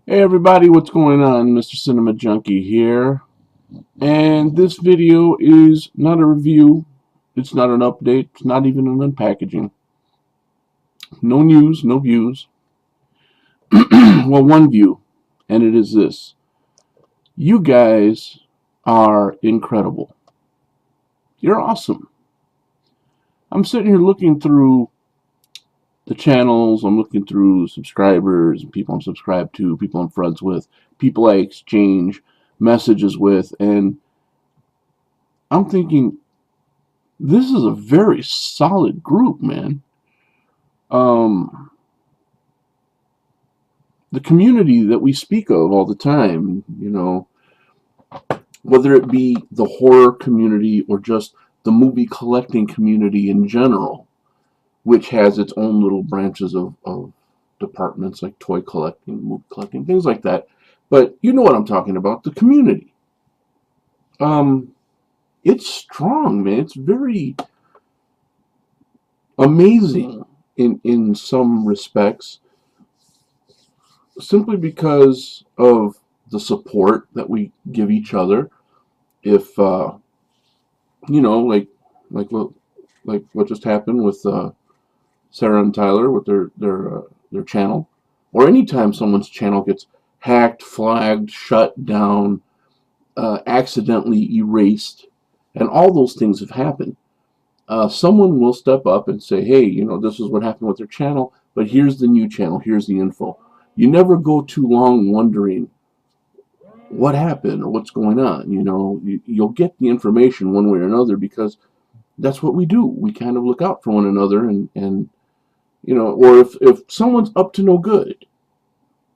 Hey everybody, what's going on? Mr. Cinema Junkie here. And this video is not a review, it's not an update, it's not even an unpackaging. No news, no views. Well, one view, and it is this. You guys are incredible. You're awesome. I'm sitting here looking through the channels, I'm looking through subscribers, people I'm subscribed to, people I'm friends with, people I exchange messages with, and I'm thinking, this is a very solid group, man. Um, the community that we speak of all the time, whether it be the horror community or just the movie collecting community in general, which has its own little branches of departments like toy collecting, movie collecting, things like that. But you know what I'm talking about, the community. Um, it's strong, man. It's very amazing in some respects, simply because of the support that we give each other. If you know, like what just happened with Sarah and Tyler with their channel, or anytime someone's channel gets hacked, flagged, shut down, accidentally erased, and all those things have happened. Someone will step up and say, "Hey, this is what happened with their channel, but here's the new channel. Here's the info." You never go too long wondering what happened or what's going on. You'll get the information one way or another, because that's what we do. We kind of look out for one another, and or if someone's up to no good,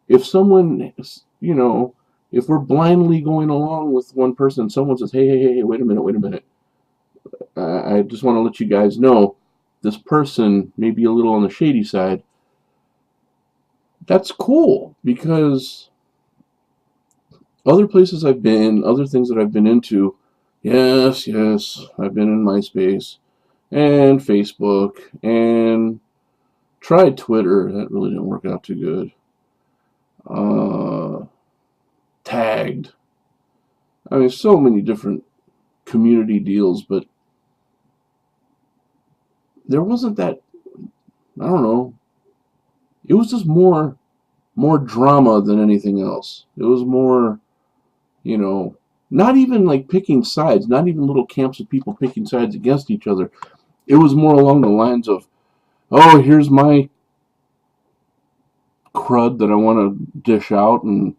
if someone, if we're blindly going along with one person, someone says, "Hey, hey, hey, hey, wait a minute. I just want to let you guys know this person may be a little on the shady side." That's cool, because other places I've been, other things that I've been into, yes, yes, I've been in MySpace and Facebook and tried Twitter. That really didn't work out too good. Uh, Tagged. I mean, so many different community deals, but there wasn't that. I don't know. It was just more drama than anything else. It was more, you know, not even like picking sides, not even little camps of people picking sides against each other. It was more along the lines of, "Oh, here's my crud that I want to dish out, and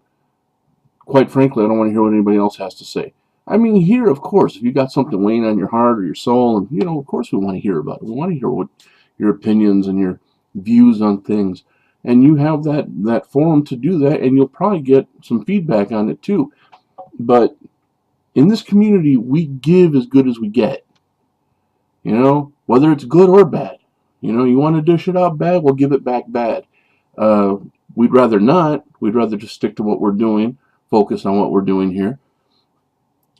quite frankly, I don't want to hear what anybody else has to say." I mean, here, of course, if you got something weighing on your heart or your soul, and of course, we want to hear about it. We want to hear what your opinions and your views on things, and you have that forum to do that, and you'll probably get some feedback on it too. But in this community, we give as good as we get. Whether it's good or bad. You want to dish it out bad, we'll give it back bad. Uh, we'd rather not. We'd rather just stick to what we're doing, focus on what we're doing here.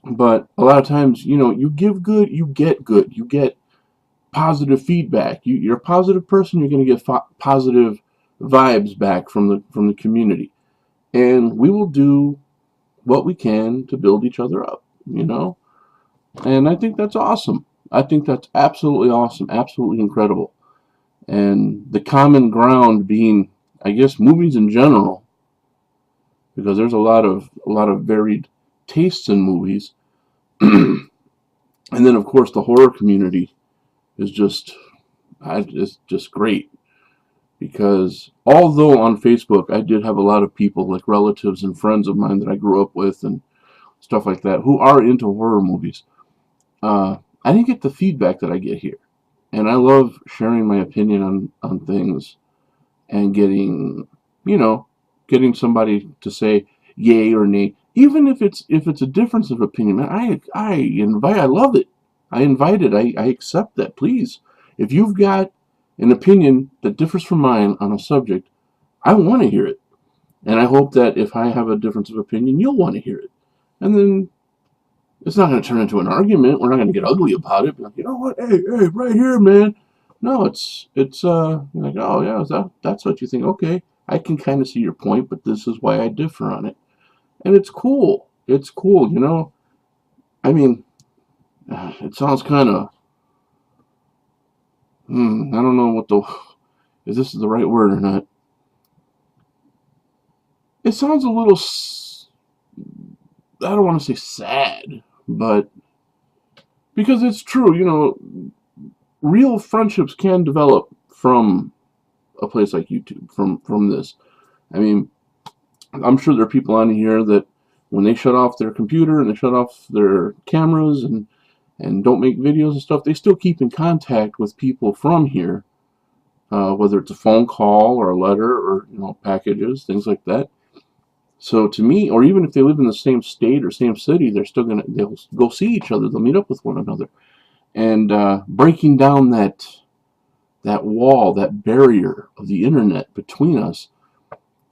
But a lot of times, you give good, you get good. You get positive feedback. You're a positive person, you're going to get positive vibes back from the community. And we will do what we can to build each other up, And I think that's awesome. I think that's absolutely awesome, absolutely incredible. And the common ground being, I guess, movies in general, because there's a lot of varied tastes in movies. And then, of course, the horror community is just great, because although on Facebook I did have a lot of people, like relatives and friends of mine that I grew up with and stuff like that, who are into horror movies, I didn't get the feedback that I get here. And I love sharing my opinion on things, and you know, getting somebody to say yay or nay, even if it's a difference of opinion. Man, I love it. I invite it. I accept that. Please, if you've got an opinion that differs from mine on a subject, I want to hear it, and I hope that if I have a difference of opinion, you'll want to hear it, and then it's not going to turn into an argument. We're not going to get ugly about it. Be like, you know what? Hey, hey, right here, man. No, it's like, oh yeah, that's what you think. Okay, I can kind of see your point, but this is why I differ on it. And it's cool. It's cool, you know. I mean, it sounds kind of, I don't know what the, if this is the right word or not. It sounds a little, I don't want to say sad, but because it's true, you know, real friendships can develop from a place like YouTube, from this. I mean, I'm sure there are people on here that when they shut off their computer and they shut off their cameras and don't make videos and stuff, they still keep in contact with people from here, whether it's a phone call or a letter or, you know, packages, things like that. So to me, or even if they live in the same state or same city, they'll go see each other. They'll meet up with one another, and breaking down that wall, that barrier of the internet between us.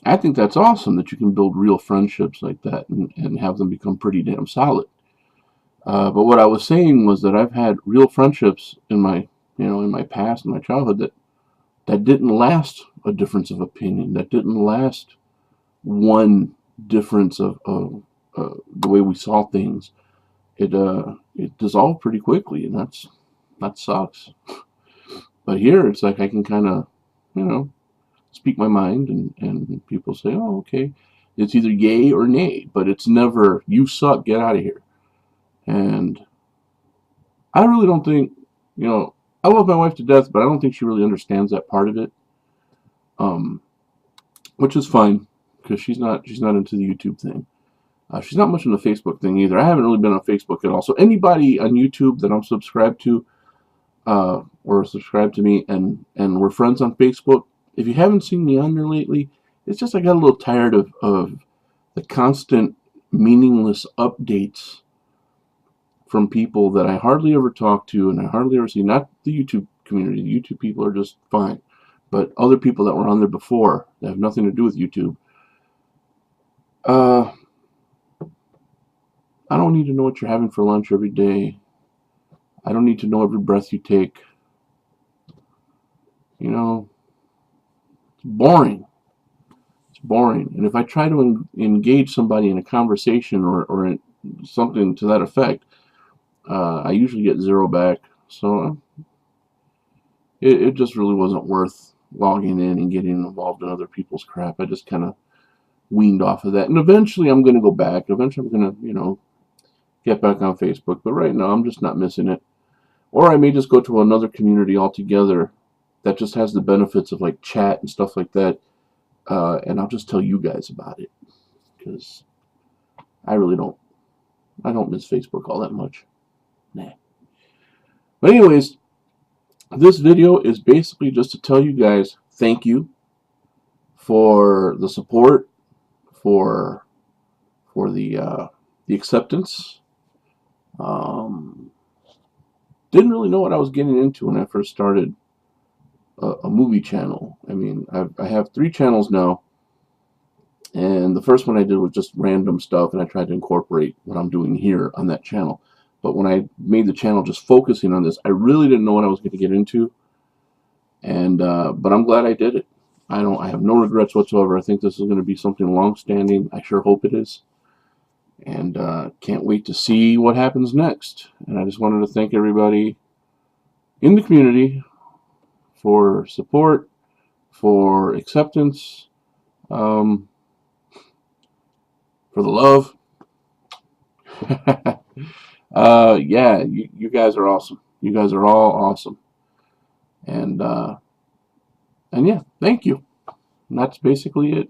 I think that's awesome that you can build real friendships like that and have them become pretty damn solid. But what I was saying was that I've had real friendships in my, you know, in my past, in my childhood, that didn't last a difference of opinion, that didn't last one difference of the way we saw things. It dissolved pretty quickly, and that sucks. But here it's like I can kind of, you know, speak my mind, and people say, oh, okay, it's either yay or nay, but it's never, you suck, get out of here. And I really don't think, you know, I love my wife to death, but I don't think she really understands that part of it, which is fine, because she's not into the YouTube thing. She's not much into the Facebook thing either. I haven't really been on Facebook at all. So anybody on YouTube that I'm subscribed to, or subscribe to me, and we're friends on Facebook, if you haven't seen me on there lately, it's just I got a little tired of the constant meaningless updates from people that I hardly ever talk to and I hardly ever see. Not the YouTube community. The YouTube people are just fine. But other people that were on there before that have nothing to do with YouTube. I don't need to know what you're having for lunch every day. I don't need to know every breath you take. You know, it's boring. It's boring. And if I try to engage somebody in a conversation or in something to that effect, I usually get zero back. So it just really wasn't worth logging in and getting involved in other people's crap. I just kind of weaned off of that. And eventually I'm going to go back. Eventually I'm going to, you know, get back on Facebook. But right now I'm just not missing it. Or I may just go to another community altogether that just has the benefits of like chat and stuff like that. And I'll just tell you guys about it. Because I really don't. I don't miss Facebook all that much. Nah. But anyways, this video is basically just to tell you guys thank you for the support, for the acceptance. Didn't really know what I was getting into when I first started a movie channel. I mean, I have 3 channels now, and the first one I did was just random stuff, and I tried to incorporate what I'm doing here on that channel. But when I made the channel just focusing on this, I really didn't know what I was going to get into, and but I'm glad I did it. I have no regrets whatsoever. I think this is going to be something long-standing. I sure hope it is. And can't wait to see what happens next. And I just wanted to thank everybody in the community for support, for acceptance, for the love. Yeah, you guys are awesome. You guys are all awesome. And yeah, thank you. And that's basically it.